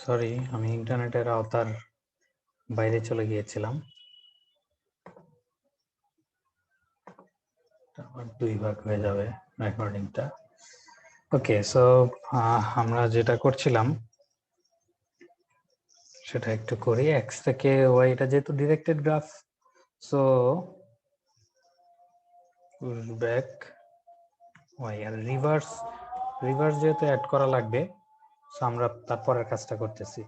Sorry, আমি ইন্টারনেটের আওতার বাইরে চলে গিয়েছিলাম। আমার 2 ভাগ হয়ে যাবে রেকর্ডিংটা। ওকে, সো আমরা যেটা করছিলাম সেটা একটু করি। এক্স থেকে ওয়াই, এটা যেহেতু directed graph, so push back Y, আর রিভার্স যেহেতু অ্যাড করা লাগবে, সো আমরা তারপরের কাজটা করতেছি।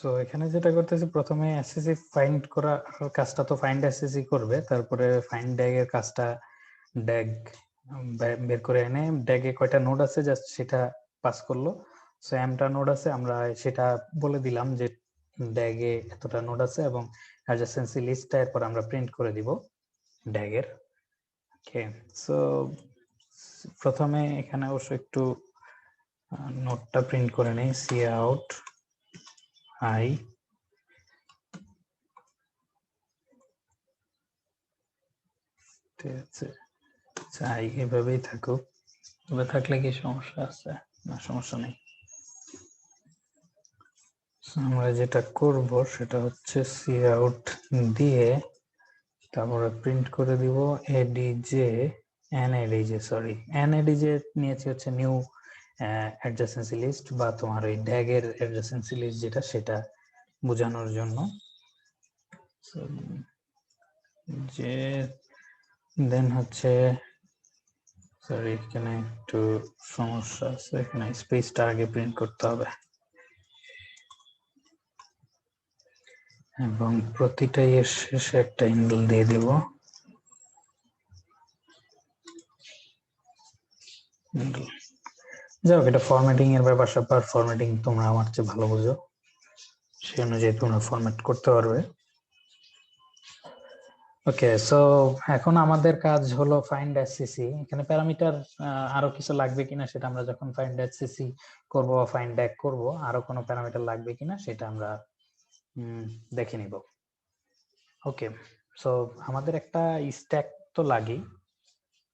সো এখানে যেটা করতেছি, প্রথমে এসএসসি ফাইন্ড করা কাজটা তো ফাইন্ড এসএসসি করবে, তারপরে ফাইন্ড ড্যাগ এর কাজটা ড্যাগ বের করে এনে ড্যাগে কয়টা নোড আছে জাস্ট সেটা পাস করলো। সো এমটা নোড আছে, আমরা সেটা বলে দিলাম যে ড্যাগে এতটা নোড আছে এবং অ্যাডজেসেন্সি লিস্টটা এরপর আমরা প্রিন্ট করে দিব ড্যাগের। ওকে, সো প্রথমে এখানে অবশ্য একটু নোটটা প্রিন্ট করে নেই, সি আউট আই, ঠিক আছে, চাই এভাবেই থাকুক। তবে থাকলে কি সমস্যা আছে? না, সমস্যা নেই। আমরা যেটা করব সেটা হচ্ছে সি আউট দিয়ে তারপরে প্রিন্ট করে দিব এডিজে এনএডিজে, সরি এনএডিজে নিয়েছি হচ্ছে নিউ অ্যাডজেসেন্সি লিস্ট বা তোমার ওই ড্যাগের অ্যাডজেসেন্সি লিস্ট যেটা, সেটা বোঝানোর জন্য। যে দেন হচ্ছে সরি এখানে একটু সমস্যা আছে, এখানে স্পেসটা আগে প্রিন্ট করতে হবে এবং প্রতিটা এর শেষে একটা হ্যান্ডেল দিয়ে দেব। যাই হোক, এটা ফরম্যাটিং এর ব্যাপার স্যাপার, ফরম্যাটিং তোমরা আমার চেয়ে ভালো বুঝো, সেই অনুযায়ী তোমরা ফরম্যাট করতে পারবে। ওকে, সো এখন আমাদের কাজ হলো ফাইন্ড এসসিসি। এখানে প্যারামিটার আরো কিছু লাগবে কিনা সেটা আমরা যখন ফাইন্ড এসসিসি করব বা ফাইন্ড ড্যাগ করব, আরো কোনো প্যারামিটার লাগবে কিনা সেটা আমরা দেখে নিব। ওকে, সো আমাদের একটা স্ট্যাক তো লাগে,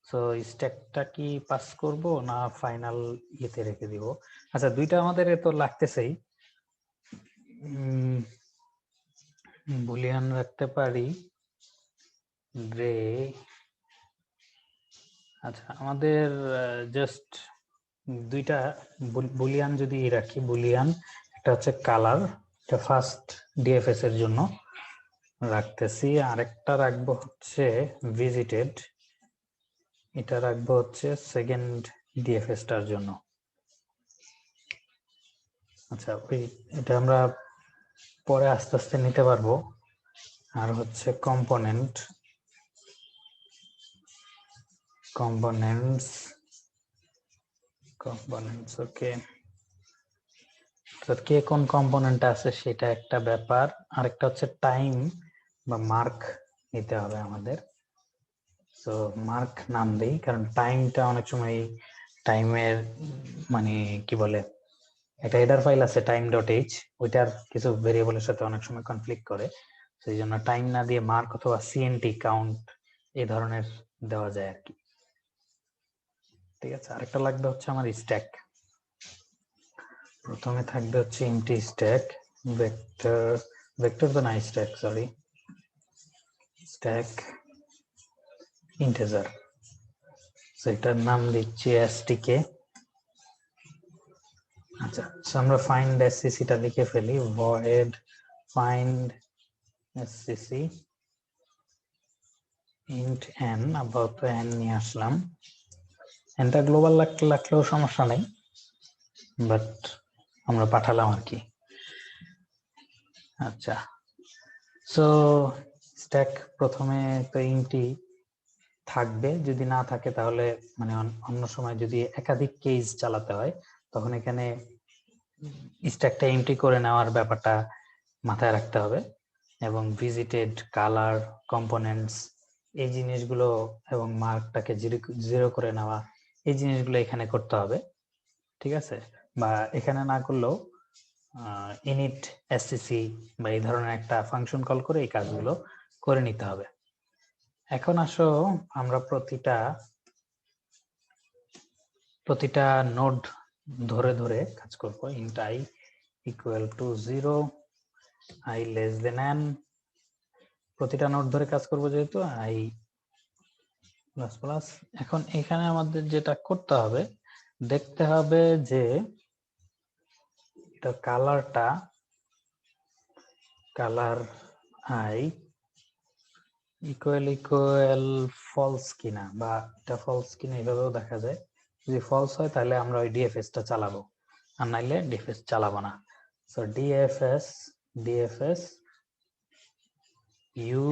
সো স্ট্যাকটা কি পাস করব না ফাইনাল ইয়েতে রেখে দিব? আচ্ছা, দুইটা আমাদের তো লাগতেছেই, বুলিয়ান রাখতে পারি গ্রে। আচ্ছা, আমাদের জাস্ট দুইটা বুলিয়ান যদি রাখি, বুলিয়ান একটা হচ্ছে কালার, এটা ফার্স্ট ডিএফএস এর জন্য রাখতেছি, আরেকটা রাখবো হচ্ছে ভিজিটেড, এটা রাখবো হচ্ছে সেকেন্ড ডিএফএস টার জন্য। আচ্ছা, ওই এটা আমরা পরে আস্তে আস্তে নিতে পারবো। আর হচ্ছে কম্পোনেন্ট, কম্পোনেন্টস ওকে, তো কে কোন কম্পোনেন্ট আছে সেটা একটা ব্যাপার, আরেকটা হচ্ছে টাইম বা মার্ক নিতে হবে আমাদের। সো মার্ক নাম দেই, কারণ টাইমটা অনেক সময় টাইমের মানে কি বলে, একটা হেডার ফাইল আছে time.h, ওইটার কিছু ভেরিয়েবলের সাথে অনেক সময় কনফ্লিক্ট করে, সেই জন্য টাইম না দিয়ে মার্ক অথবা সিএনটি কাউন্ট এই ধরনের দেওয়া যায় আর কি। ঠিক আছে, আরেকটা লাগবে হচ্ছে আমার স্ট্যাক। প্রথমে থাকবে হচ্ছে এমটি স্ট্যাক, ভেক্টর ভেক্টর তো না, স্ট্যাক সরি, স্ট্যাক ইন্টিজার, সেটার নাম দিচ্ছি এসটিকে। আচ্ছা, আমরা ফাইন্ড এসসিসি টা লিখে ফেলি, void find SCC int n, আপাতত n নিয়ে আসলাম, nটা গ্লোবাল লাগলেও সমস্যা নেই, বাট আমরা পাঠালাম আর কি। আচ্ছা, সো স্ট্যাক প্রথমে তো ইন্টই থাকবে, যদি না থাকে তাহলে মানে অন্য সময় যদি একাধিক কেস চালাতে হয় তখন এখানে স্ট্যাকটা এমটি করে নেওয়ার ব্যাপারটা মাথায় রাখতে হবে, এবং ভিজিটেড, কালার, কম্পোনেন্টস এই জিনিসগুলো এবং মার্কটাকে জিরো করে নেওয়া, এই জিনিসগুলো এখানে করতে হবে। ঠিক আছে, বা এখানে না করলেও ইনিট এসসিসি বা এই ধরনের একটা ফাংশন কল করে এই কাজগুলো করে নিতে হবে। এখন আসো আমরা প্রতিটা নোড ধরে ধরে কাজ করব। int i equal to 0, i less than n, প্রতিটা নোড ধরে কাজ করব যেহেতু i প্লাস প্লাস। এখন এখানে আমাদের যেটা করতে হবে, দেখতে হবে যে এটা কালারটা, কালার i ইকুয়াল ফলস কিনা, বা এটা ফলস কিনা এইভাবেও দেখা যায়। যদি ফলস হয় তাহলে আমরা ওই ডিএফএস টা চালাবো, আর নাইলে ডিএফএস চালাবো না। সো ডিএফএস ইউ,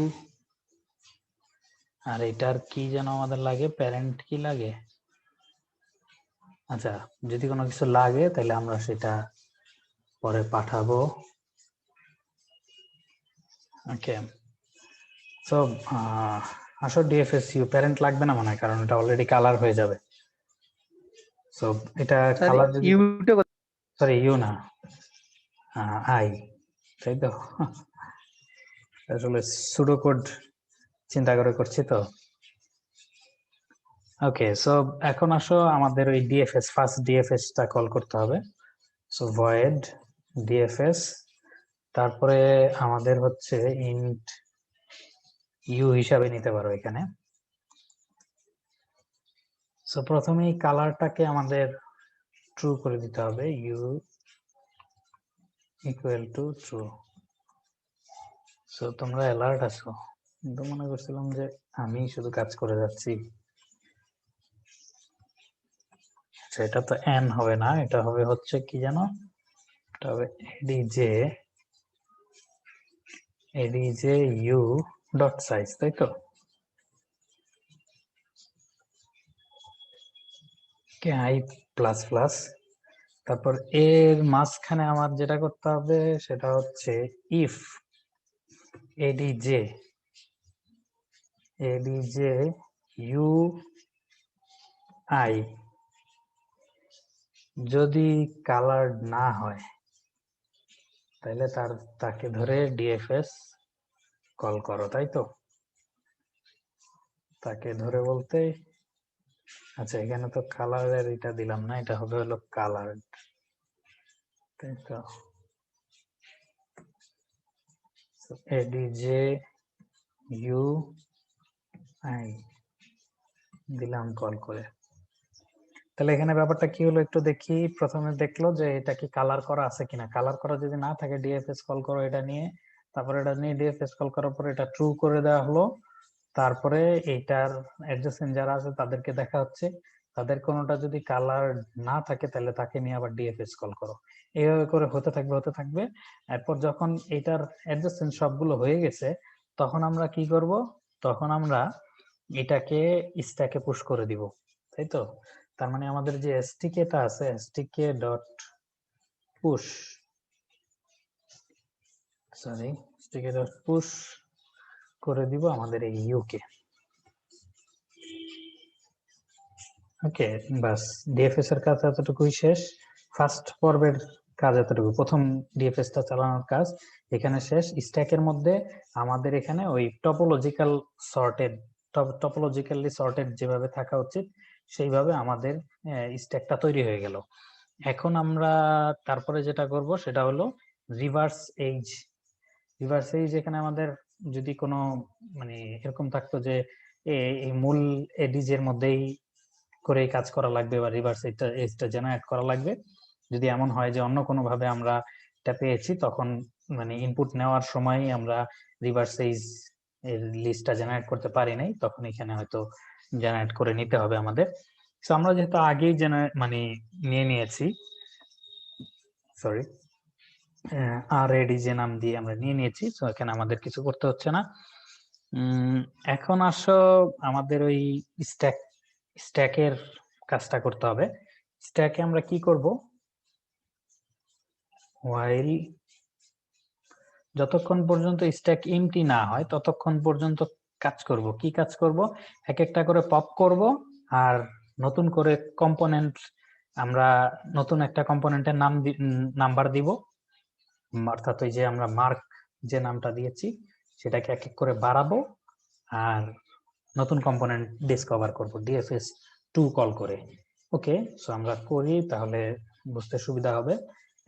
আর এটার কি যেন আমাদের লাগে, প্যারেন্ট কি লাগে। আচ্ছা, যদি কোনো কিছু লাগে তাহলে আমরা সেটা পরে পাঠাবো। ওকে, সো আসো ডিএফএস ইউ, প্যারেন্ট লাগবে না মনে হয়, কারণ এটা অলরেডি কালার হয়ে যাবে। সো এটা কালার যদি, সরি ইউ না, আই, তাই তো, আসলে সুডো কোড চিন্তা করে করছি তো। ওকে, সো এখন আসো আমাদের ওই ডিএফএস, ফার্স্ট ডিএফএস টা কল করতে হবে। সো ভয়েড ডিএফএস, তারপরে আমাদের হচ্ছে ইন্ট ইউ হিসাবে নিতে পারো এখানে। সো প্রথমেই কালারটাকে আমাদের ট্রু করে দিতে হবে, U equal to true. So তোমরা অ্যালার্ট আছো? তো মনে করছিলাম যে আমি শুধু কাজ করে যাচ্ছি। এটা তো n হবে না, এটা হবে হচ্ছে কি জানো, এটা হবে adj u ডট সাইজ, তাই তো? i প্লাস প্লাস, তারপর এর মাঝখানে আমার যেটা করতে হবে সেটা হচ্ছে if adj u i যদি কালার্ড না হয় তাহলে তাকে ধরে ডিএফএস কল করো, তাই তো? তাকে ধরে বলতে, আচ্ছা এখানে তো কালারের এটা দিলাম না, এটা হবে হলো কালার, তাই তো? adj u i দিলাম কল করে। তাহলে এখানে ব্যাপারটা কি হলো একটু দেখি। প্রথমে দেখলো যে এটা কি কালার করা আছে কিনা, কালার করা যদি না থাকে ডিএফএস কল করো এটা নিয়ে, তারপরে এটা নিয়ে ডিএফএস কল করার পরে এটা ট্রু করে দেওয়া হলো। তারপরে এইটার অ্যাডজেসেন্ট যারা আছে তাদেরকে দেখা হচ্ছে, তাদের কোনোটা যদি কালার না থাকে তাহলে তাকে নিয়ে আবার ডিএফএস কল করো। এইভাবে করে হতে থাকবে। এরপর যখন এটার অ্যাডজেসেন্ট সবগুলো হয়ে গেছে তখন আমরা কি করব, তখন আমরা এটাকে স্ট্যাকে পুশ করে দিব, তাই তো? তার মানে আমাদের যে এসটিকেটা আছে, এসটিকে dot push, sorry এসটিকে dot push করে দিব আমাদের এই ইউকে। ওকে, বাস ডিএফএস এর কাজ এতটুকুই শেষ। ফার্স্ট পর্বের কাজ এতটুকু, প্রথম ডিএফএস টা চালানোর কাজ এখানে শেষ। স্ট্যাকের মধ্যে আমাদের এখানে ওই টপোলজিক্যালি সর্টেড যেভাবে থাকা উচিত সেইভাবে আমাদের স্ট্যাকটা তৈরি হয়ে গেল। এখন আমরা তারপরে যেটা করব সেটা হলো রিভার্স এইজ। এখানে আমাদের যদি কোনো মানে এরকম থাকতো যে এই মূল এডিজের মধ্যেই করে কাজ করা লাগবে বা রিভার্স এজটা জেনারেট করা লাগবে, যদি এমন হয় যে অন্য কোনো ভাবে আমরা এটা পেয়েছি তখন মানে ইনপুট নেওয়ার সময় আমরা রিভার্স এজ এর লিস্টটা জেনারেট করতে পারি নাই, তখন এখানে হয়তো জেনারেট করে নিতে হবে আমাদের। তো আমরা যেহেতু আগেই মানে নিয়ে নিয়েছি, সরি যে নাম দিয়ে আমরা নিয়ে নিয়েছি, তো এখানে আমাদের কিছু করতে হচ্ছে না। এখন আসো আমাদের ওই স্ট্যাকের কাজটা করতে হবে। স্ট্যাকে আমরা কি করব, while যতক্ষণ পর্যন্ত স্ট্যাক এমটি না হয় ততক্ষণ পর্যন্ত কাজ করব। কি কাজ করব, এক একটা করে পপ করব আর নতুন করে কম্পোনেন্ট, আমরা নতুন একটা কম্পোনেন্টের নাম্বার দিব, অর্থাৎ ওই যে আমরা মার্ক যে নামটা দিয়েছি সেটাকে এক এক করে বাড়াবো আর নতুন কম্পোনেন্ট ডিসকভার করব ডিএফএস 2 কল করে। ওকে, সো আমরা করি তাহলে বুঝতে সুবিধা হবে।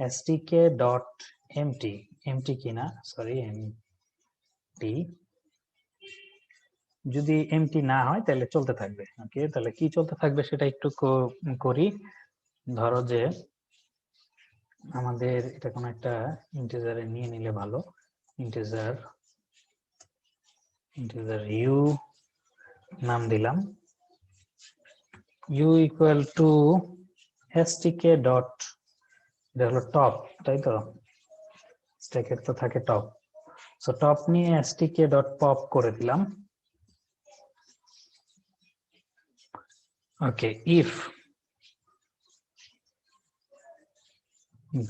stk ডট এমটি, এমটি কিনা সরি এমটি, যদি এমটি না হয় তাহলে চলতে থাকবে। ওকে, তাহলে কি চলতে থাকবে সেটা একটু করি। ধরো যে আমাদের এটা কোনো একটা ইন্টিজারে নিয়ে নিলে ভালো, ইন্টিজার ইউ নাম দিলাম, u equal to stk dot, এটা হলো টপ, তাই তো? স্ট্যাকের তো থাকে টপ, সো টপ নিয়ে stk ডট পপ করে দিলাম। ওকে, ইফ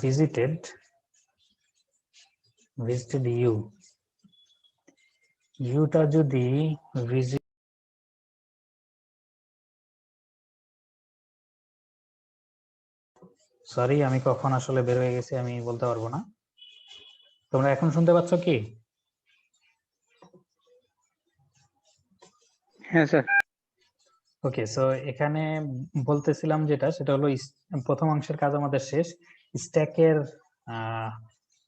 visited ইউটা যদি visit, সরি আমি কখন আসলে বের হয়ে গেছি আমি বলতে পারবো না। তোমরা এখন শুনতে পাচ্ছ কি? হ্যাঁ স্যার। ওকে, সো এখানে বলতেছিলাম যেটা সেটা হলো প্রথম অংশের কাজ আমাদের শেষ। স্ট্যাকের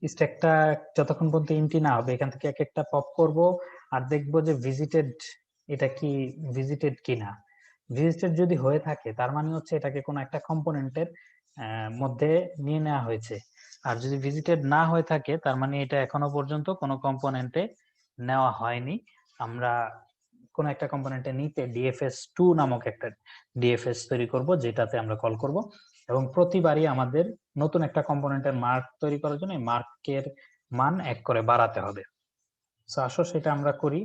স্ট্যাকটা যতক্ষণ পর্যন্ত এমটি না হবে এখান থেকে এক একটা পপ করব আর দেখবো যে ভিজিটেড, এটা কি ভিজিটেড কিনা। ভিজিটেড যদি হয়ে থাকে তার মানে হচ্ছে এটাকে কোনো একটা কম্পোনেন্টের মধ্যে নিয়ে নেওয়া হয়েছে, আর যদি ভিজিটেড না হয়ে থাকে তার মানে এটা এখনো পর্যন্ত কোনো কম্পোনেন্টে নেওয়া হয়নি। আমরা কোন একটা কম্পোনেন্টে নিতে dfs2 নামক একটা ডিএফএস তৈরি করব, যেটাতে আমরা কল করব, এবং প্রতিবারই আমাদের নতুন একটা কম্পোনেন্টের মার্ক তৈরি করার জন্য মার্কের মান 1 করে বাড়াতে হবে। সো আসো সেটা আমরা করি।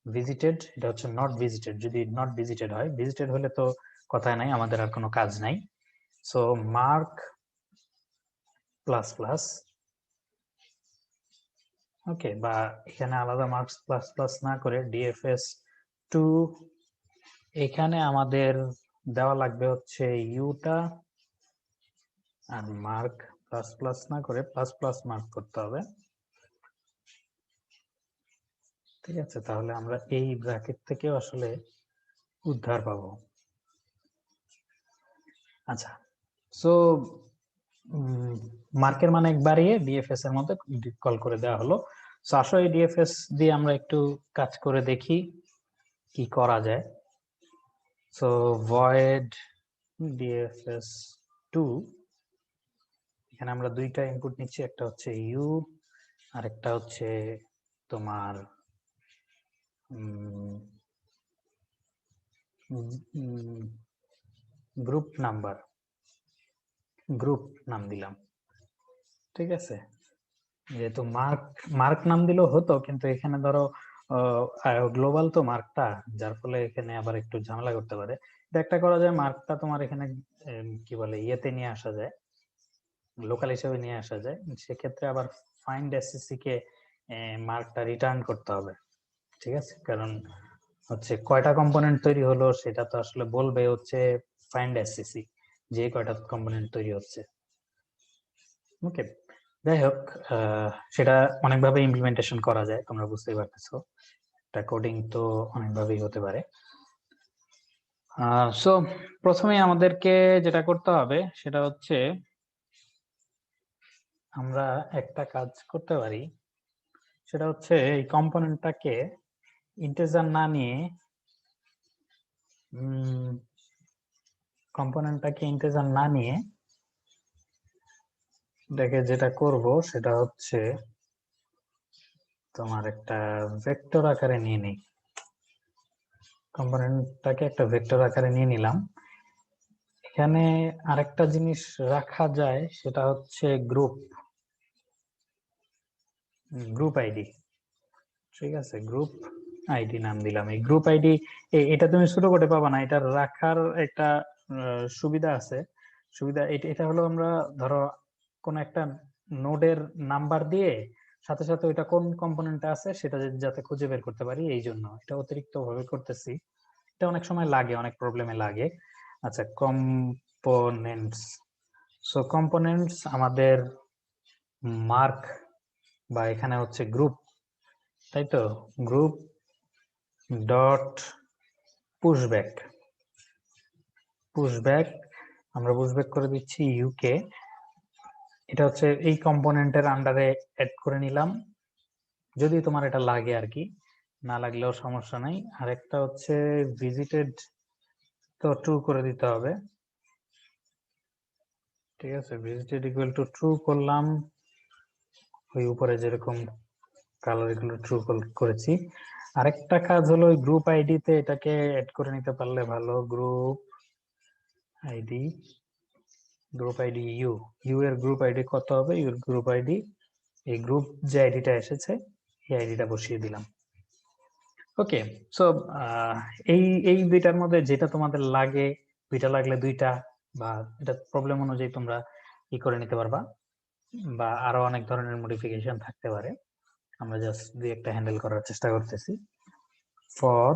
ভিজিটেড, এটা হচ্ছে নট ভিজিটেড। যদি নট ভিজিটেড হয়, ভিজিটেড হলে তো কথা নাই, আমাদের আর কোনো কাজ নাই। সো মার্ক প্লাস প্লাস, ওকে, বা এখানে আলাদা মার্কস প্লাস প্লাস না করে dfs2, এখানে আমাদের দেওয়া লাগবে হচ্ছে ইউটা, আর মার্ক প্লাস প্লাস না করে প্লাস প্লাস মার্ক করতে হবে। ঠিক আছে, তাহলে আমরা এই ব্র্যাকেট থেকে আসলে উদ্ধার পাবো। আচ্ছা, সো মার্কের মান এক বাড়িয়ে ডিএফএস এর মধ্যে কল করে দেওয়া হলো। সো আসলে এই ডিএফএস দিয়ে আমরা একটু কাজ করে দেখি কি করা যায়। সো ভয়েড dfs2, এখানে আমরা দুইটা ইনপুট নিচ্ছি, একটা হচ্ছে ইউ আর একটা হচ্ছে তোমার গ্রুপ নাম্বার, গ্রুপ নাম দিলাম। ঠিক আছে, যেহেতু মার্ক মার্ক নাম দিলেও হতো, কিন্তু এখানে ধরো গ্লোবাল তো মার্কটা, যার ফলে এখানে আবার একটু ঝামেলা করতে পারে। এটা একটা করা যায়, মার্কটা তোমার এখানে কি বলে ইয়েতে নিয়ে আসা যায়, লোকাল হিসেবে নিয়ে আসা যায়। সেক্ষেত্রে আবার ফাইন্ড এসসি কে মার্কটা রিটার্ন করতে হবে। ঠিক আছে, কারণ হচ্ছে কয়টা কম্পোনেন্ট তৈরি হলো সেটা তো আসলে বলবে হচ্ছে ফাইন্ড এসসি, যে কয়টা কম্পোনেন্ট তৈরি হচ্ছে। ওকে, যাই হোক, সেটা অনেকভাবে ইমপ্লিমেন্টেশন করা যায়, তোমরা বুঝতেই পারতেছো। এটা কোডিং তো অনেকভাবেই হতে পারে। সো প্রথমে আমাদেরকে যেটা করতে হবে সেটা হচ্ছে আমরা একটা কাজ করতে পারি, সেটা হচ্ছে এই কম্পোনেন্টটাকে ইন্টিজার না নিয়ে এটাকে যেটা করব সেটা হচ্ছে তোমার একটা ভেক্টর আকারে নিয়ে নিই। কম্পোনেন্টটাকে একটা ভেক্টর আকারে নিয়ে নিলাম। এখানে আরেকটা জিনিস রাখা যায়, সেটা হচ্ছে গ্রুপ আইডি। ঠিক আছে, গ্রুপ আইডি নাম দিলাম। এই গ্রুপ আইডি এটা তুমি ছোট করে পাবা না, এটা রাখার একটা সুবিধা আছে। সুবিধা এটা হলো, আমরা ধরো কোন একটা নোডের নাম্বার দিয়ে সাথে সাথে ওইটা কোন কম্পোনেন্টে আছে সেটা যাতে খুঁজে বের করতে পারি, এই জন্য এটা অতিরিক্ত ভাবে করতেছি। এটা অনেক সময় লাগে, অনেক প্রবলেমে লাগে। আচ্ছা, কম্পোনেন্টস। সো কম্পোনেন্টস আমাদের মার্ক, বা এখানে হচ্ছে গ্রুপ, তাই তো, গ্রুপ ডট পুশব্যাক। আমরা পুশব্যাক করে দিচ্ছি ইউকে। এটা হচ্ছে এই কম্পোনেন্টের আন্ডারে অ্যাড করে নিলাম, যদি তোমার এটা লাগে আর কি, না লাগলেও সমস্যা নাই। আরেকটা হচ্ছে ভিজিটেড, তো ট্রু করে দিতে হবে। ঠিক আছে, ভিজিটেড ইকুয়াল টু ট্রু করলাম, ওই উপরে যেরকম কালার এগুলো ট্রু করেছি। আরেকটা কাজ হলো ওই গ্রুপ আইডি তে এটাকে অ্যাড করে নিতে পারলে ভালো। গ্রুপ আইডি ইউ এর গ্রুপ আইডি কত হবে, ইউ এর গ্রুপ আইডি, এই গ্রুপ যে আইডিটা এসেছে এই আইডিটা বসিয়ে দিলাম। ওকে, সো এই এই দুইটার মধ্যে যেটা তোমাদের লাগে, দুইটা লাগলে দুইটা, বা এটা প্রবলেম অনুযায়ী তোমরা কি করে নিতে পারবা, বা আরো অনেক ধরনের মডিফিকেশন থাকতে পারে। আমরা জাস্ট দুই একটা হ্যান্ডেল করার চেষ্টা করতেছি। ফর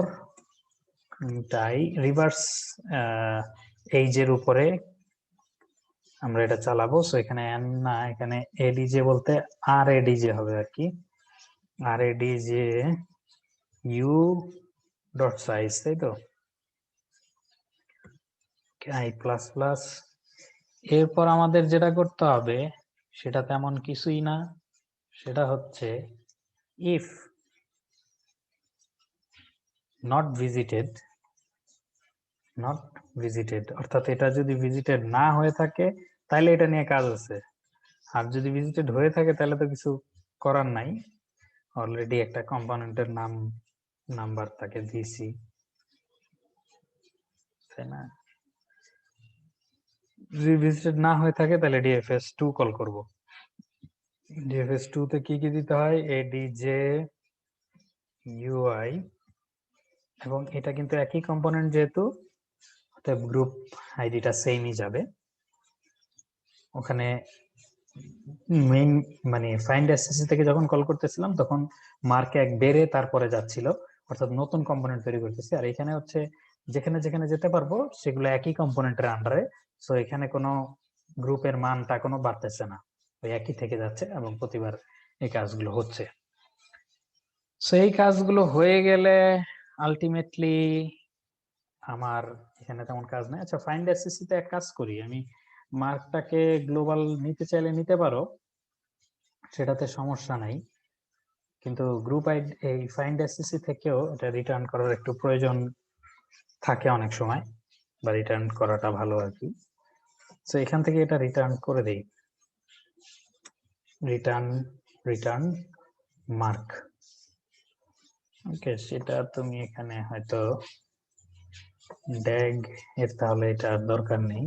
টাই রিভার্স এইজের উপরে আমরা এটা চালাবো। সো এখানে এন না, এখানে এডিজে বলতে আর এডিজে হবে আর কি। আর এডিজে ইউ ডট সাইজ, তাই তো, আই প্লাস প্লাস। এরপর আমাদের যেটা করতে হবে সেটা তেমন কিছুই না, সেটা হচ্ছে ইফ নট ভিজিটেড, অর্থাৎ এটা যদি ভিজিটেড না হয়ে থাকে তাহলে এটা নিয়ে কাজ আছে, আর যদি ভিজিটেড হয়ে থাকে তাহলে তো কিছু করার নাই, অলরেডি একটা কম্পোনেন্টের নাম নাম্বার তাকে দিছি, তাই না? যদি ভিজিটেড না হয়ে থাকে তাহলে DFS2 কল করব। DFS2 তে কি কি দিতে হয়? ADJ UI, এবং এটা কিন্তু একই কম্পোনেন্ট যেহেতু, অতএব গ্রুপ আইডিটা সেমই যাবে। ওখানে মেইন মানে ফাইন্ড এসএসসি থেকে যখন কল করতেছিলাম তখন মার্ক 1 বেড়ে তারপরে যাচ্ছিল, অর্থাৎ নতুন কম্পোনেন্ট তৈরি করতেছি। আর এখানে হচ্ছে যেখানে যেখানে যেতে পারবো সেগুলো একই কম্পোনেন্টের আন্ডারে, সো এখানে কোনো গ্রুপের মানটা কোনো বাড়তেছে না, ওই একই থেকে যাচ্ছে এবং প্রতিবার এই কাজগুলো হচ্ছে। সো এই কাজগুলো হয়ে গেলে আলটিমেটলি আমার এখানে তেমন কাজ নাই। আচ্ছা, ফাইন্ড এসএসসি তে এক কাজ করি, আমি মার্কটাকে গ্লোবাল নিতে চাইলে নিতে পারো, সেটাতে সমস্যা নাই, কিন্তু গ্রুপ আইডি এই ফাইন্ড এসএসসি থেকেও এটা রিটার্ন করার একটু প্রয়োজন থাকে অনেক সময়, বা রিটার্ন করাটা ভালো আর কি। তো এখান থেকে এটা রিটার্ন করে দেই, রিটার্ন মার্ক। ওকে, সেটা তুমি এখানে হয়তো ড্যাগ এর, তাহলে এটা দরকার নেই,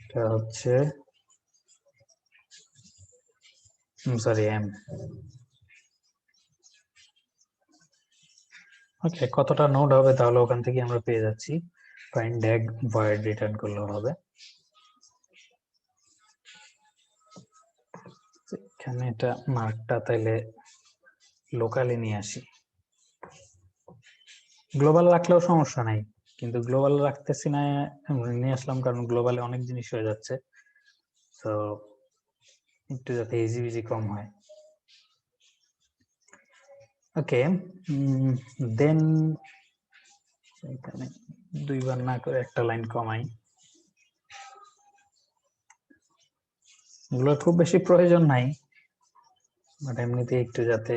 এটা হচ্ছে সরি এম। ওকে, কতটা নোড হবে তাহলে ওখান থেকে আমরা পেয়ে যাচ্ছি, ফাইন্ড ড্যাগ ভয়েড রিটার্ন করলেও হবে। এখানে এটা মার্কটা তাইলে লোকালি নিয়ে আসি, গ্লোবাল রাখলেও সমস্যা নাই, কিন্তু গ্লোবাল রাখতেছি না, নিয়ে আসলাম কারণ গ্লোবালে অনেক জিনিস হয়ে যাচ্ছে, তো একটু যাতে ইজি বিজি কম হয়। ওকে, দেন এখানে দুইবার না করে একটা লাইন কমাই, এগুলো খুব বেশি প্রয়োজন নাই, বাট এমনিতে একটু যাতে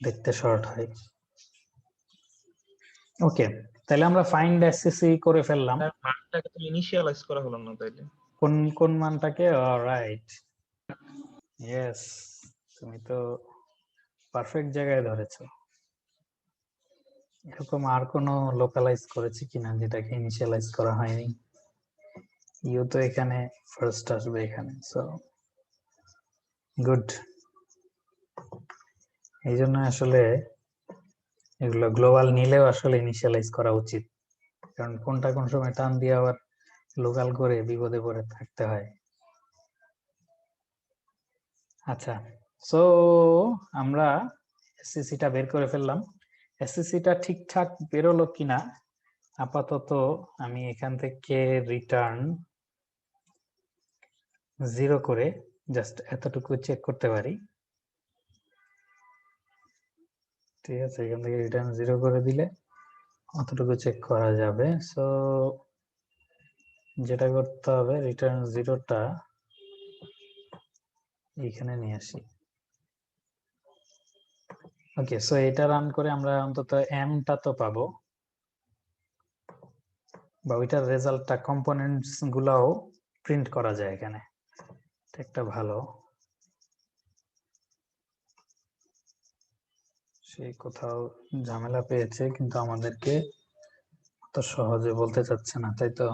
দেখতে শর্ট হয়। ওকে, তাহলে আমরা ফাইন্ড এসএসসি করে ফেললাম। মানটাকে তো ইনিশিয়ালাইজ করা হলো না তাইলে। কোন কোন মানটাকে? অলরাইট, ইয়েস, তুমি তো পারফেক্ট জায়গায় ধরেছো। এরকম আর কোনো লোকালাইজ করেছি কিনা যেটাকে ইনিশিয়ালাইজ করা হয়নি? ইউ তো এখানে ফার্স্ট আসবে এখানে, সো গুড। এই জন্য আসলে এগুলো গ্লোবাল নিলেও আসলে ইনিশিয়ালাইজ করা উচিত, কারণ কোনটা কোন সময় টান দিয়ে আবার লোকাল করে বিপদে পড়ে থাকতে হয়। আচ্ছা, সো আমরা এসসিসিটা বের করে ফেললাম। এসসিসিটা ঠিকঠাক বেরোলো কিনা আপাতত আমি এখান থেকে রিটার্ন 0 করে জাস্ট এতটুকু চেক করতে পারি। ঠিক আছে, এখান থেকে রিটার্ন 0 করে দিলে অতটুকু চেক করা যাবে। সো যেটা করতে হবে, রিটার্ন 0টা এখানে নিয়ে আসি। ওকে, সো এটা রান করে আমরা অন্তত এমটা তো পাবো, বা ওইটার রেজাল্টটা কম্পোনেন্টস গুলাও প্রিন্ট করা যায় এখানে, একটা ভালো। সেই কোথাও ঝামেলা পেয়েছে কিন্তু আমাদেরকে অত সহজে বলতে চাচ্ছে না, তাই তো?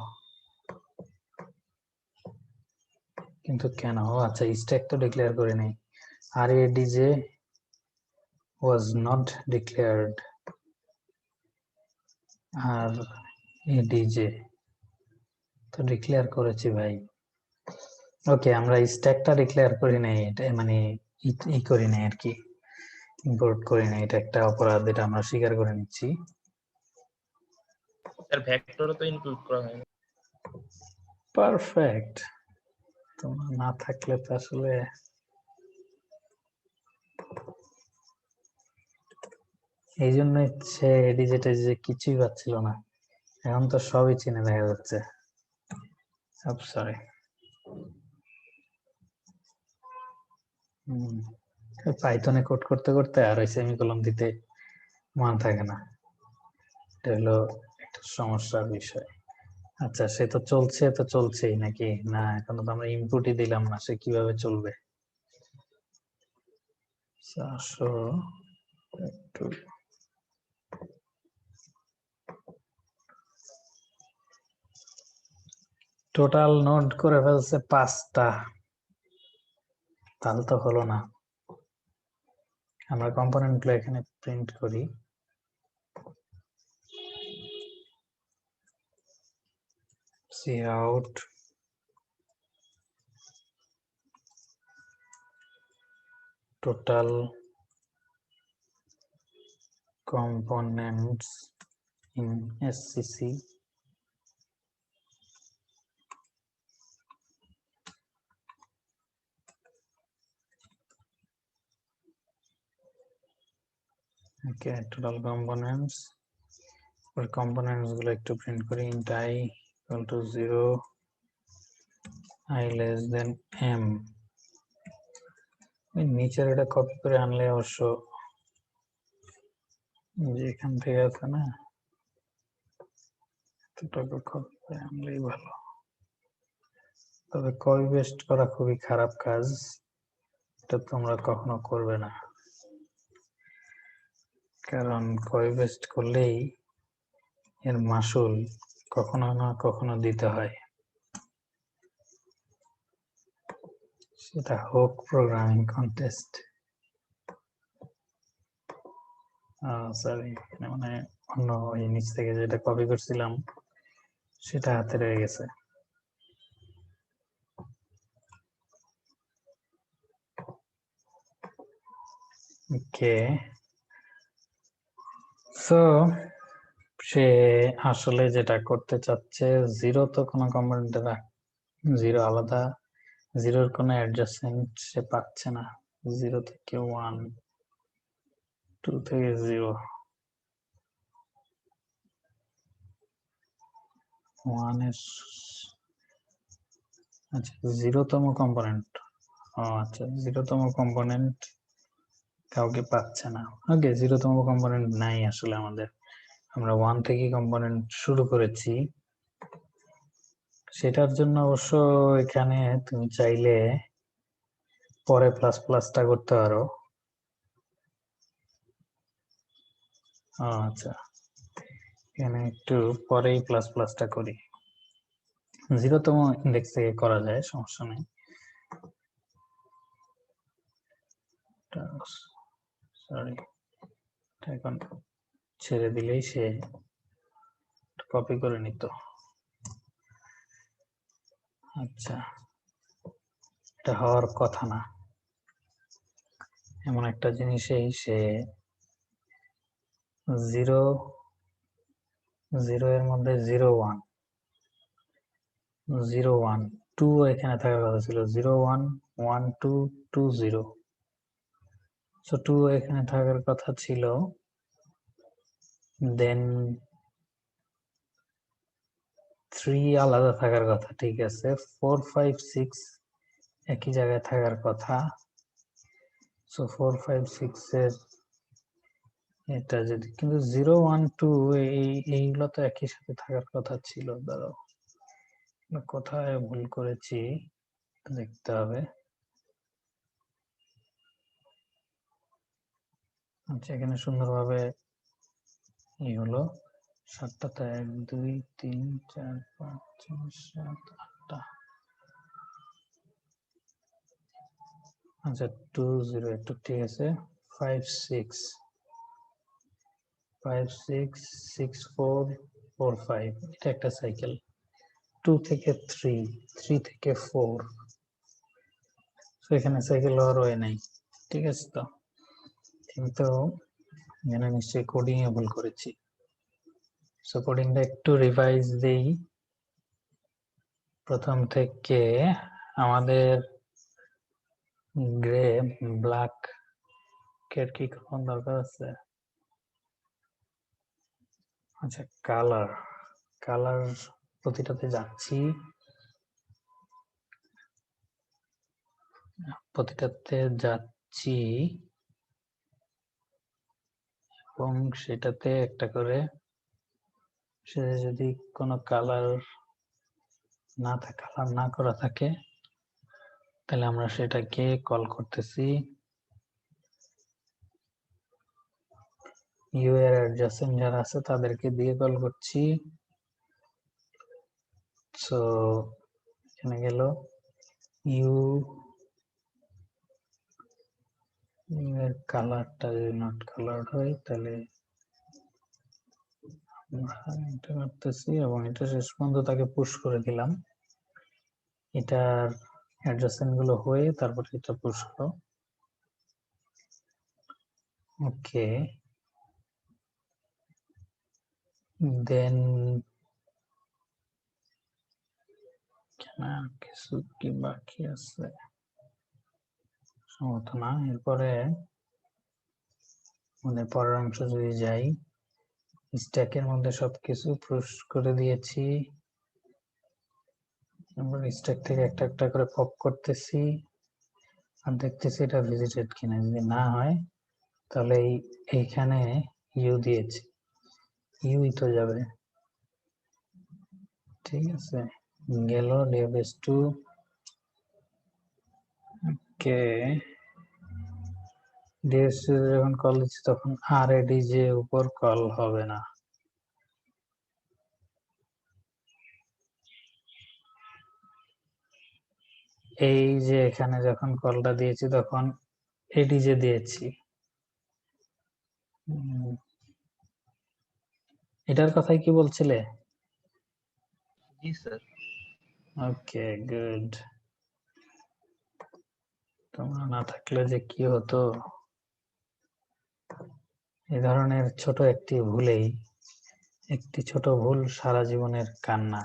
কিন্তু কেন? আচ্ছা, স্ট্যাক তো ডিক্লেয়ার করে নেই, আর এডিজে ওয়াজ নট ডিক্লেয়ার্ড, আর এডিজে তো ডিক্লেয়ার করেছি ভাই। ওকে, আমরা স্ট্যাকটা ডিক্লেয়ার করি নাই, এটা মানে ই করি নাই আর কি, ইম্পোর্ট করি নাই, এটা একটা অপরাধ, এটা আমরা স্বীকার করে নিচ্ছি। এর ভেক্টরও তো ইনক্লুড করা হয়নি। পারফেক্ট, তোমরা না থাকলে তো আসলে এই জন্য হচ্ছে এডিজেটা যে কিছুই পাচ্ছিল না, এখন তো সবই চিনে দেখা যাচ্ছে। সরি, পাইথনে কোড করতে করতে আর ওই সেমিকোলন দিতে মন থাকে না, এটা হলো একটা সমস্যার বিষয়। আচ্ছা, সে তো চলছেই নাকি? না, এখনো তো আমরা ইনপুটই দিলাম না, সে কিভাবে চলবে? 400 একটু টোটাল নোট করে ফেলছে 5টা, তাহলে তো হলো না। আমরা কম্পোনেন্ট গুলো এখানে প্রিন্ট করি। cout total components in SCC okay, total components or components গুলো একটু প্রিন্ট করি। int I equal to 0, I less than m। নিচের এটা কপি করে আনলে অবশ্য যে এখান থেকে আছে না, এতটুকু কপি করে আনলেই ভালো। তবে কপি পেস্ট করা খুবই খারাপ কাজ, এটা তোমরা কখনো করবে না, কারণ কপি পেস্ট করলেই এর মাসুল কখনো না কখনো দিতে হয়, সেটা হোক প্রোগ্রামিং কন্টেস্ট। সরি, মানে অন্য ওই নিচ থেকে যেটা কপি করছিলাম সেটা হাতে রয়ে গেছে। ওকে, সো সে আসলে যেটা করতে চাচ্ছে, জিরো তো কোনো কম্পোনেন্টে জিরো আলাদা, জিরোর কোনো অ্যাডজাসেন্ট সে পাচ্ছে না। 0 থেকে 1, 2 থেকে 0, 1 এর আচ্ছা 0তম কম্পোনেন্ট, আচ্ছা 0তম কম্পোনেন্ট কাউকে পাচ্ছে না। ওকে, 0তম কম্পোনেন্ট নাই আসলে আমাদের, আমরা 1 থেকে কম্পোনেন্ট শুরু করেছি। সেটার জন্য অবশ্য এখানে তুমি চাইলে পরে প্লাস প্লাসটা করতে পারো। আচ্ছা, এখানে একটু পরেই প্লাস প্লাসটা করি। 0তম ইন্ডেক্স থেকে করা যায়, সমস্যা নেই। সরি, এখন ছেড়ে দিলেই সে কপি করে নিত। আচ্ছা, এটা হওয়ার কথা না, এমন একটা জিনিসেই সে 0 0 এর মধ্যে 0 1 0 1 2 এখানে থাকার কথা ছিল, 0 1 1 2 2 0, সো 2 এখানে থাকার কথা ছিল। দেন 3 আলাদা থাকার কথা, ঠিক আছে। 4 5 6 একই জায়গায় থাকার কথা, সো 4 5 6 এর এটা যদি, কিন্তু 0 1 2 এইগুলো তো একই সাথে থাকার কথা ছিল। ধরো কোথায় ভুল করেছি দেখতে হবে। আচ্ছা, এখানে সুন্দরভাবে এই হলো 7টাতে 1 2 3 4 5 6 7 8টা। আচ্ছা 2 0 একটু ঠিক আছে। 5 6 5 6 6 4 4 5, এটা একটা সাইকেল। 2 থেকে 3 3 থেকে 4, তো এখানে সাইকেল হওয়ার ওয়ে নাই, ঠিক আছে। তো কিন্তু এখানে নিশ্চয়ই কোডিং এ ভুল করেছি, সো কোডিংটা একটু রিভাইজ দেই প্রথম থেকে। আমাদের গ্রে ব্ল্যাক এর কি কোন দরকার আছে? আচ্ছা, কালার কালার প্রতিটাতে যাচ্ছি, এবং সেটাতে একটা করে, সে যদি কোনো কালার না করা থাকে তাহলে আমরা সেটাকে কল করতেছি ইউ এর অ্যাডজাসেন্ট যারা আছে তাদেরকে দিয়ে কল করছি। সো এখানে গেল ইউ এর কালারটা যদি নট কালার্ড হয় তাহলে এটা করতেছি এবং এটা শেষ পর্যন্ত তাকে পুশ করে দিলাম। এটার অ্যাডজাসেন্ট গুলো হয়ে তারপর এটা পুশ করো। ওকে, দেন কিছু কি বাকি আছে সম্ভবত না। এরপরে মানে পরের অংশ যদি যাই, স্ট্যাকের মধ্যে সবকিছু পুশ করে দিয়েছি। এবার স্ট্যাক থেকে একটা একটা করে পপ করতেছি আর দেখতেছি এটা ভিজিটেড কিনা। যদি না হয় তাহলে এইখানে ইউ দিয়েছি, ইউই তো যাবে। ঠিক আছে, গেল DFS2। ওকে, DFS2 যখন কল দিচ্ছি তখন আর এডিজে উপর কল হবে না। এই যে এখানে যখন কলটা দিয়েছি তখন এডিজে দিয়েছি। এটার কথাই কি বলছিলে? জি স্যার। ওকে, গুড। তোমরা না থাকলে যে কি হতো। এই ধরনের ছোট একটি ভুলেই, একটি ছোট ভুল সারা জীবনের কান্না।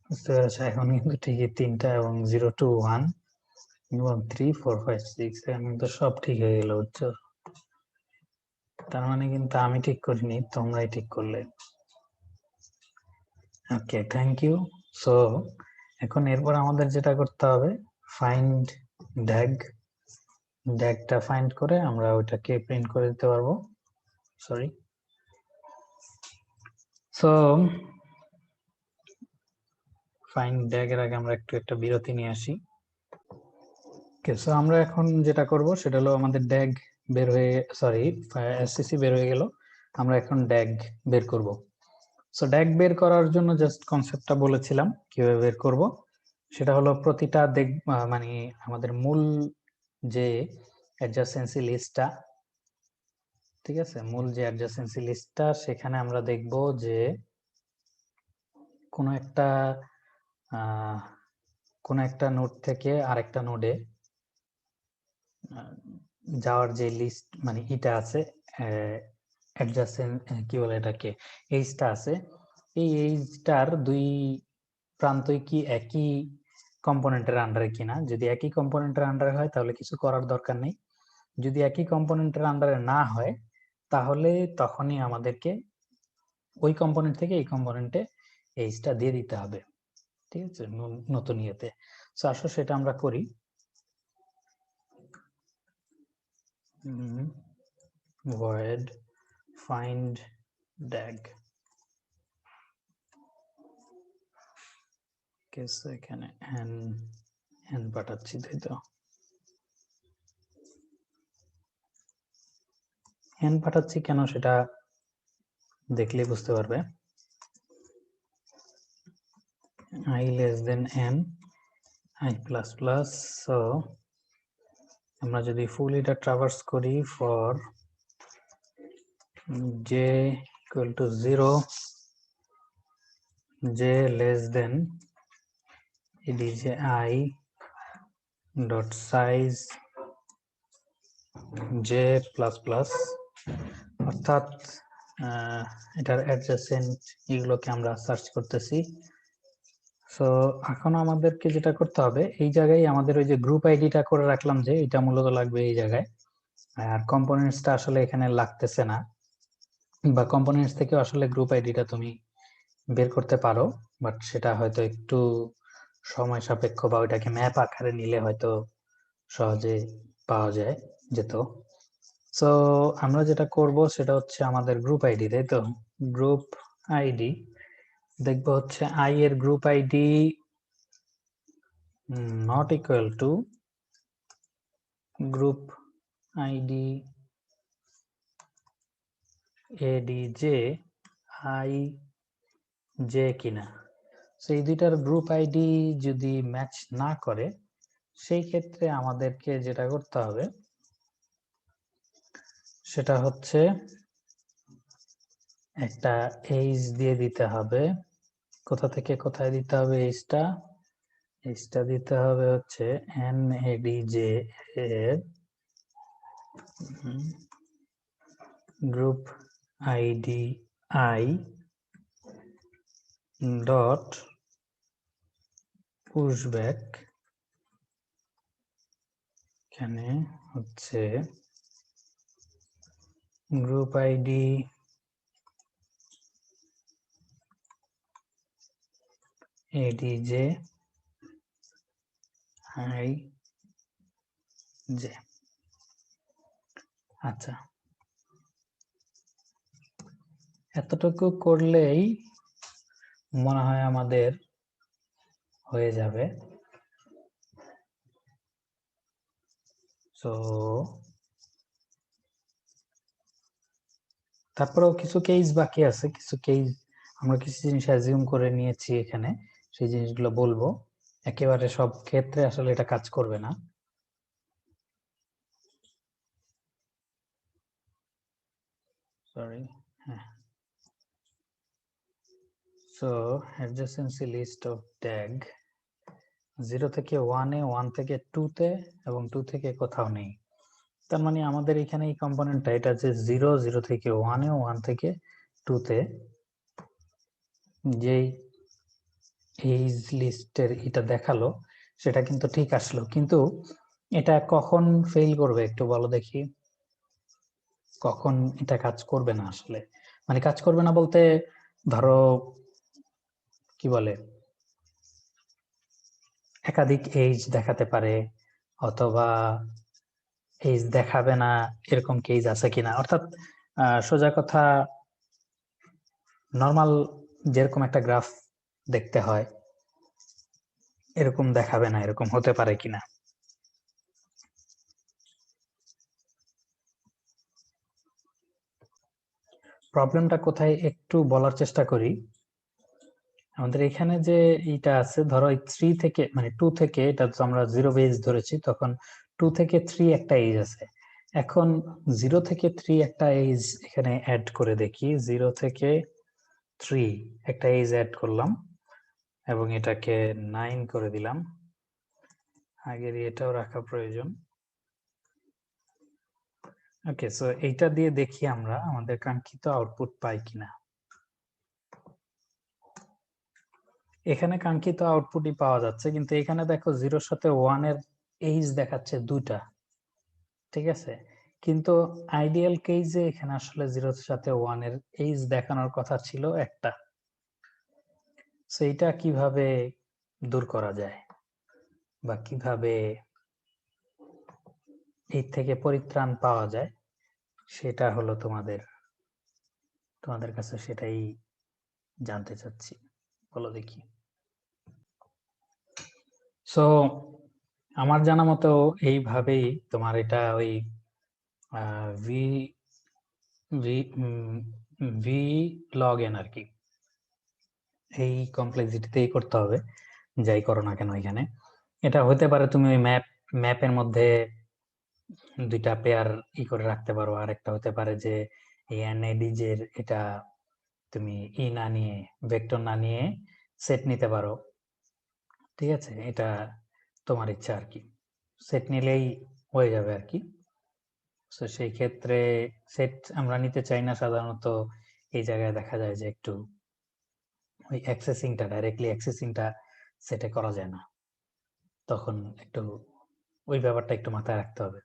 বুঝতে পেরেছো? এখন কিন্তু ঠিকই 3টা এবং 0 to 1 এবং 3 4 5 6 এখন কিন্তু সব ঠিক হয়ে গেল, বুঝছো? তার মানে কিন্তু আমি ঠিক করিনি, তোমরাই ঠিক করলে। ওকে, থ্যাংক ইউ। সো এখন এরপর আমাদের যেটা করতে হবে, ফাইন্ড ড্যাগ। ড্যাগটা ফাইন্ড করে আমরা ওইটাকে প্রিন্ট করে দিতে পারবো। সরি। সো ফাইন্ড ড্যাগ এর আগে আমরা একটু একটা বিরতি নিয়ে আসি। ওকে, সো আমরা এখন যেটা করব সেটা হলো আমাদের ড্যাগ বের হয়ে, সরি, এসসিসি বের হয়ে গেল। আমরা এখন ড্যাগ বের করব। সো ড্যাগ বের করার জন্য জাস্ট কনসেপ্টটা বলেছিলাম কিভাবে বের করব। সেটা হলো প্রতিটা মানে আমাদের মূল যে অ্যাডজাসেন্সি লিস্টটা, ঠিক আছে, মূল যে অ্যাডজাসেন্সি লিস্টটা, সেখানে আমরা দেখব যে কোনো একটা নোড থেকে আরেকটা নোডে যাওয়ার যে লিস্ট মানে এটা আছে, অ্যাডজাসেন্ট কি বলে এটাকে, এইজটা আছে, এই এইজটার দুই প্রান্তই কি একই কম্পোনেন্টের আন্ডারে কিনা। যদি একই কম্পোনেন্টের আন্ডারে হয় তাহলে কিছু করার দরকার নেই। যদি একই কম্পোনেন্টের আন্ডারে না হয় তাহলে তখনই আমাদেরকে ওই কম্পোনেন্ট থেকে এই কম্পোনেন্টে এইজটা দিয়ে দিতে হবে। ঠিক আছে, নতুন ইয়েতে। সো আসো সেটা আমরা করি। void find dag, এখানে n পাঠাচ্ছি, তাই তো? n পাঠাচ্ছি কেন সেটা দেখলে বুঝতে পারবে। I less than n, I plus plus। So আমরা যদি ফুল এটা ট্রাভার্স করি for j equal to 0, j less than edj I dot size j plus plus, অর্থাৎ এটার অ্যাডজাসেন্ট এগুলোকে আমরা সার্চ করতেছি। সো এখন আমাদেরকে যেটা করতে হবে, এই জায়গায় আমাদের ওই যে গ্রুপ আইডিটা করে রাখলাম যে এটা মূলত লাগবে এই জায়গায়, আর কম্পোনেন্টসটা আসলে এখানে লাগতেছে না, বা কম্পোনেন্টস থেকে আসলে গ্রুপ আইডিটা তুমি বের করতে পারো, বাট সেটা হয়তো একটু সময় সাপেক্ষ, বা ওইটাকে ম্যাপ আকারে নিলে হয়তো সহজে পাওয়া যেত। সো আমরা যেটা করব সেটা হচ্ছে আমাদের গ্রুপ আইডি, তাই তো? গ্রুপ আইডি দেখবো হচ্ছে আই এর group ID not equal to group ID ADJ I J কিনা। সো এই দুইটার গ্রুপ আইডি যদি ম্যাচ না করে সেই ক্ষেত্রে আমাদেরকে যেটা করতে হবে সেটা হচ্ছে একটা এইজ দিয়ে দিতে হবে। কোথা থেকে কোথায় দিতে হবে এইজটা দিতে হবে হচ্ছে এনএডিজে এর group ID I dot pushback, এখানে হচ্ছে group ID ADJ I J. আচ্ছা, এতটুকু করলেই মনে হয় আমাদের হয়ে যাবে। সো তারপরেও কিছু কেস বাকি আছে, কিছু কেস আমরা কিছু জিনিস অ্যাজিউম করে নিয়েছি এখানে, সেই জিনিসগুলো বলবো। একেবারে সব ক্ষেত্রে আসলে এটা কাজ করবে না। সরি, হ্যাঁ। So adjacency list of tag 0 থেকে 1 এ, 1 থেকে 2 তে এবং 2 থেকে কোথাও নেই। তার মানে আমাদের এখানে এই কম্পোনেন্টটা এটা যে 0 0 থেকে 1 এ, 1 থেকে 2 তে যেই এইজ লিস্টের এটা দেখালো সেটা কিন্তু ঠিক আসলো, কিন্তু এটা কখন ফেল করবে একটু বলো দেখি। কখন এটা কাজ করবে না আসলে, মানে কাজ করবে না বলতে ধরো কি বলে একাধিক এইজ দেখাতে পারে অথবা এইজ দেখাবে না, এরকম কেস আছে কিনা। অর্থাৎ সোজা কথা নর্মাল যেরকম একটা গ্রাফ দেখতে হয় এরকম দেখাবে না, এরকম হতে পারে কিনা। প্রবলেমটা কোথায় একটু বলার চেষ্টা করি। আমাদের এখানে যে এইটা আছে ধরো 3 থেকে মানে 2 থেকে, এটা তো আমরা 0 বেজ ধরেছি, তখন 2 থেকে 3 একটা এজ আছে। এখন 0 থেকে 3 একটা এজ এখানে অ্যাড করে দেখি। 0 থেকে 3 একটা এজ অ্যাড করলাম এবং এটাকে 9 করে দিলাম। আগের এটাও রাখা প্রয়োজন। ওকে, সো এইটা দিয়ে দেখি আমরা আমাদের কাঙ্ক্ষিত আউটপুট পাই কিনা। এখানে কাঙ্ক্ষিত আউটপুটই পাওয়া যাচ্ছে, কিন্তু এখানে দেখো 0-র সাথে 1 এর এইজ দেখাচ্ছে দুটা, ঠিক আছে। কিন্তু আইডিয়াল কেসে এখানে আসলে 0-র সাথে 1 এর এইজ দেখানোর কথা ছিল একটা। সো এটা কিভাবে দূর করা যায় বা কিভাবে এই থেকে পরিত্রাণ পাওয়া যায় সেটা হলো তোমাদের কাছে সেটাই জানতে চাচ্ছি, বলো দেখি। সো আমার জানা মতো এইভাবেই তোমার এটা ওই V V V log N আর কি, এই কমপ্লেক্সিটিতেই করতে হবে যাই করো না কেন। এখানে এটা হতে পারে তুমি ওই ম্যাপের মধ্যে দুইটা পেয়ার করে রাখতে পারো, আর একটা হতে পারে যে এই এনএডিজের এটা তুমি না নিয়ে ভেক্টর না নিয়ে সেট নিতে পারো, ঠিক আছে। এটা তোমার ইচ্ছা আর কি, সেট নিলেই হয়ে যাবে আর কি। তো সেই ক্ষেত্রে সেট আমরা নিতে চাই না সাধারণত। এই জায়গায় দেখা যায় যে একটু ওই অ্যাক্সেসিংটা ডাইরেক্টলি অ্যাক্সেসিংটা সেটে করা যায় না, তখন একটু ওই ব্যাপারটা একটু মাথায় রাখতে হবে।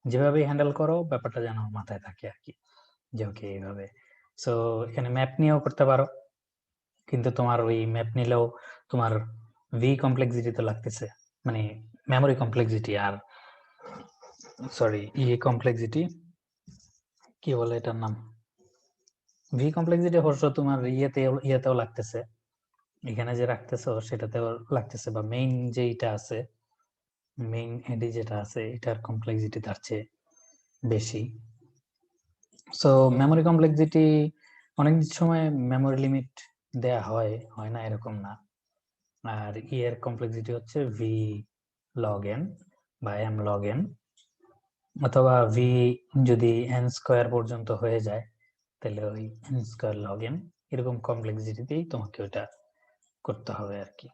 যেভাবেই হ্যান্ডেল করো ব্যাপারটা যেন মাথায় থাকে আর কি, যে ওকে এইভাবে। সো এখানে ম্যাপ নিয়েও করতে পারো, কিন্তু তোমার ওই ম্যাপ নিলেও তোমার ভি কমপ্লেক্সিটি তো লাগতেছে, মানে মেমোরি কমপ্লেক্সিটি, আর সরি কমপ্লেক্সিটি কি বলে এটার নাম, ভি কমপ্লেক্সিটি অবশ্য তোমার ইয়েতেও লাগতেছে, এখানে যে রাখতেছো সেটাতেও লাগতেছে, বা মেইন যেটা আছে মেইন এডি যেটা আছে এটার কমপ্লেক্সিটি তার চেয়ে বেশি। সো মেমোরি কমপ্লেক্সিটি অনেক সময় মেমোরি লিমিট দেয়া হয় না এরকম না। আর এর কমপ্লেক্সিটি হচ্ছে ভি লগ এন বা এম লগ এন, অথবা ভি যদি এন স্কোয়ার পর্যন্ত হয়ে যায় তাহলে ওই এন স্কোয়ার লগ এন, এরকম কমপ্লেক্সিটিতেই তোমাকে ওটা করতে হবে আর কি।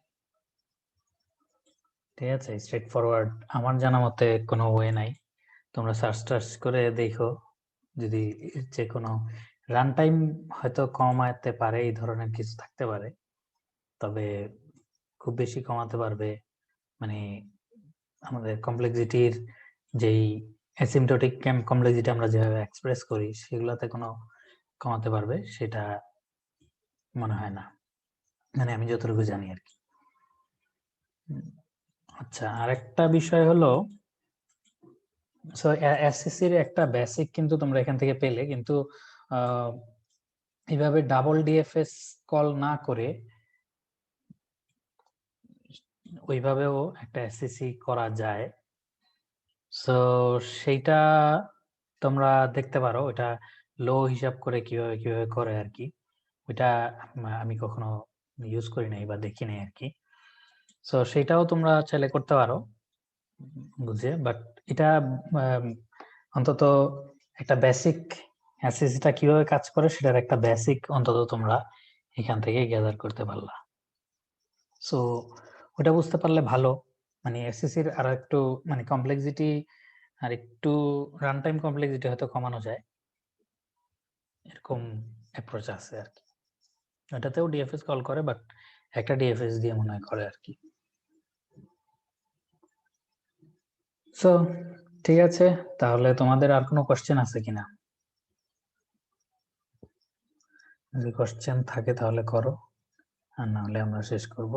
ঠিক আছে, স্ট্রেট ফরওয়ার্ড আমার জানা মতে কোনো ওয়ে নাই। তোমরা সার্চ করে দেখো, যদি যে কোনো রান টাইম হয়তো কমাতে পারে, এই ধরনের কিছু থাকতে পারে, তবে খুব বেশি কমাতে পারবে মানে আমাদের কমপ্লেক্সিটির যেই অ্যাসিম্পটোটিক কমপ্লেক্সিটি আমরা যেভাবে এক্সপ্রেস করি সেগুলোতে কোনো কমাতে পারবে সেটা মনে হয় না, মানে আমি যতটুকু জানি আর কি। আচ্ছা, আরেকটা বিষয় হলো, সো এসএসসির একটা বেসিক কিন্তু তোমরা এখান থেকে পেলে, কিন্তু এইভাবে ডাবল ডিএফএস কল না করে ওইভাবেও একটা এসএসসি করা যায়। সো সেইটা তোমরা দেখতে পারো, ওটা লো হিসাব করে কিভাবে কিভাবে করে আর কি। ওইটা আমি কখনো ইউজ করি নাই বা দেখি নাই আর কি। সো সেটাও তোমরা চাইলে করতে পারো বুঝে, বাট এটা অন্তত একটা বেসিক এসএসসিটা কিভাবে কাজ করে সেটার একটা বেসিক অন্তত তোমরা এখান থেকে গ্যাদার করতে পারলা। সো ওটা বুঝতে পারলে ভালো, মানে এসএসসির আর একটু মানে কমপ্লেক্সিটি আর একটু রান টাইম কমপ্লেক্সিটি হয়তো কমানো যায়, এরকম অ্যাপ্রোচ আছে আর কি। ওটাতেও ডিএফএস কল করে, বাট একটা ডিএফএস দিয়ে মনে হয় করে আর কি। সো ঠিক আছে, তাহলে তোমাদের আর কোনো কোশ্চেন আছে কিনা? যদি কোশ্চেন থাকে তাহলে করো, আর না হলে আমরা শেষ করব।